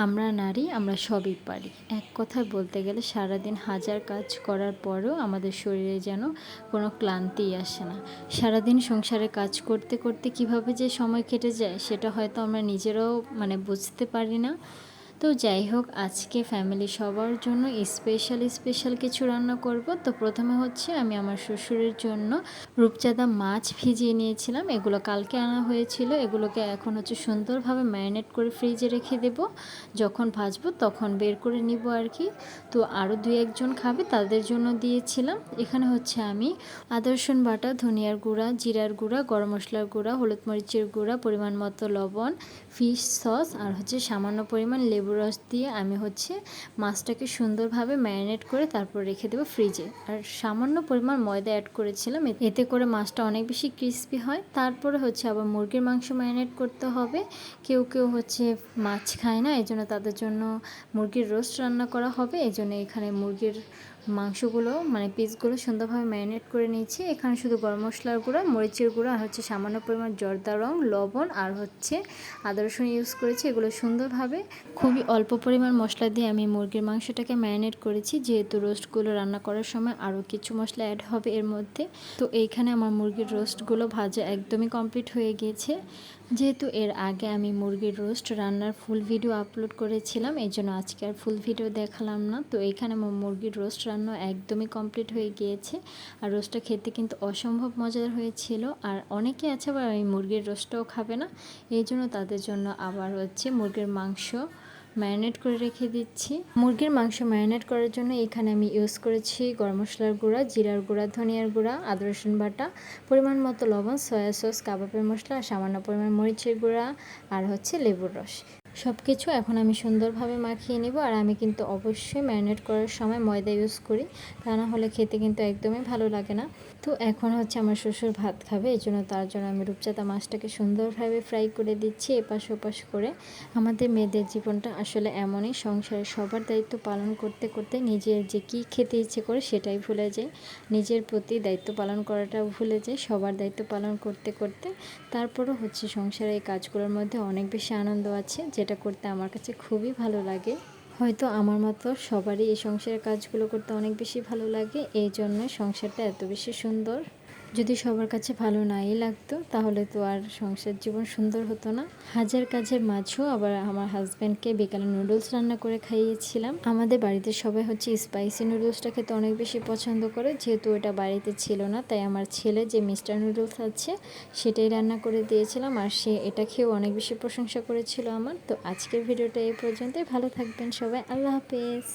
আমরা নারী আমরা সবই পারি। এক কথায় বলতে গেলে সারাদিন হাজার কাজ করার পরেও আমাদের শরীরে যেন কোনো ক্লান্তিই আসে না। সারাদিন সংসারে কাজ করতে করতে কিভাবে যে সময় কেটে যায় সেটা হয়তো আমরা নিজেরাও বুঝতে পারি না। তো যাই হোক, আজকে ফ্যামিলি সবার জন্য স্পেশাল কিছু রান্না করব। তো প্রথমে হচ্ছে আমি আমার শ্বশুরের জন্য রূপচাঁদা মাছ ভিজিয়ে নিয়েছিলাম। এগুলো কালকে আনা হয়েছিল। এগুলোকে এখন হচ্ছে সুন্দরভাবে ম্যারিনেট করে ফ্রিজে রেখে দেব। যখন ভাজবো তখন বের করে নিব আর কি। তো আরও 2-1 জন খাবে, তাদের জন্য দিয়েছিলাম। এখানে হচ্ছে আমি আদা রসুন বাটা, ধনিয়ার গুঁড়া, জিরার গুঁড়া, গরম মশলার গুঁড়া, হলুদ মরিচের গুঁড়া, পরিমাণ মতো লবণ, ফিশ সস আর হচ্ছে সামান্য পরিমাণ লেবু রস দিয়ে আমি হচ্ছে মাছটাকে সুন্দরভাবে ম্যারিনেট করে তারপর রেখে দেবো ফ্রিজে। আর সামান্য পরিমাণ ময়দা অ্যাড করেছিলাম, এতে করে মাছটা অনেক বেশি ক্রিস্পি হয়। তারপরে হচ্ছে আবার মুরগির মাংস ম্যারিনেট করতে হবে। কেউ কেউ হচ্ছে মাছ খায় না, এই জন্য তাদের জন্য মুরগির রোস্ট রান্না করা হবে। এই জন্য এখানে মুরগির মাংসগুলো পিসগুলো সুন্দরভাবে ম্যারিনেট করে নিয়েছি। এখানে শুধু গরম মশলার গুঁড়া, মরিচের গুঁড়া আর হচ্ছে সামান্য পরিমাণ জর্দা রং, লবণ আর হচ্ছে আদা রসুন ইউজ করেছি। এগুলো সুন্দরভাবে খুবই অল্প পরিমাণ মশলা দিয়ে আমি মুরগির মাংসটাকে ম্যারিনেট করেছি, যেহেতু রোস্টগুলো রান্না করার সময় আরও কিছু মশলা অ্যাড হবে এর মধ্যে। তো এইখানে আমার মুরগির রোস্টগুলো ভাজা একদমই কমপ্লিট হয়ে গিয়েছে। যেহেতু এর আগে আমি মুরগির রোস্ট রান্নার ফুল ভিডিও আপলোড করেছিলাম, এই জন্য আজকে আর ফুল ভিডিও দেখালাম না। তো এইখানে আমার মুরগির রোস্ট রান্না একদমই কমপ্লিট হয়ে গিয়েছে। আর রোস্টটা খেতে কিন্তু অসম্ভব মজার হয়েছিল। আর অনেকে আছে আবার এই মুরগির রোস্টটাও খাবে না, এই জন্য তাদের জন্য আবার হচ্ছে মুরগির মাংস ম্যারিনেট করে রেখে দিচ্ছি। মুরগির মাংস ম্যারিনেট করার জন্য এখানে আমি ইউজ করেছি গরম মশলার গুঁড়া, জিরার গুঁড়া, ধনিয়ার গুঁড়া, আদা রসুন বাটা, পরিমাণ মতো লবণ, সয়া সস, কাবাবের মশলা আর সামান্য পরিমাণ মরিচের গুঁড়া আর হচ্ছে লেবুর রস। সব কিছু এখন আমি সুন্দরভাবে মাখিয়ে নেব। আর আমি কিন্তু অবশ্যই ম্যারিনেট করার সময় ময়দা ইউজ করি, তা না হলে খেতে কিন্তু একদমই ভালো লাগে না। তো এখন হচ্ছে আমার শ্বশুর ভাত খাবে, এই জন্য তার জন্য আমি রূপচাঁদা মাছটাকে সুন্দরভাবে ফ্রাই করে দিচ্ছি এপাশ ওপাশ করে। আমাদের মেয়েদের জীবনটা আসলে এমনই, সংসারে সবার দায়িত্ব পালন করতে করতে নিজের যে কী খেতে ইচ্ছে করে সেটাই ভুলে যায়, নিজের প্রতি দায়িত্ব পালন করাটাও ভুলে যায় সবার দায়িত্ব পালন করতে করতে। তারপরও হচ্ছে সংসারে এই কাজগুলোর মধ্যে অনেক বেশি আনন্দ আছে, যেটা করতে আমার কাছে খুবই ভালো লাগে। হয়তো আমার মতো সবারই এই সংসারের কাজগুলো করতে অনেক বেশি ভালো লাগে, এই জন্য সংসারটা এত বেশি সুন্দর। যদি সবার কাছে ভালো নাই লাগতো তাহলে তো আর সংসার জীবন সুন্দর হতো না। হাজার কাজের মাঝেও আবার আমার হাজব্যান্ডকে বিকালে নুডলস রান্না করে খাইয়েছিলাম। আমাদের বাড়িতে সবাই হচ্ছে স্পাইসি নুডলসটা খেতে অনেক বেশি পছন্দ করে, যেহেতু ওটা বাড়িতে ছিল না তাই আমার ছেলে যে মিস্টার নুডলস আছে সেটাই রান্না করে দিয়েছিলাম। আর সে এটা খেয়েও অনেক বেশি প্রশংসা করেছিল আমার। তো আজকের ভিডিওটা এই পর্যন্তই। ভালো থাকবেন সবাই, আল্লাহ হাফেজ।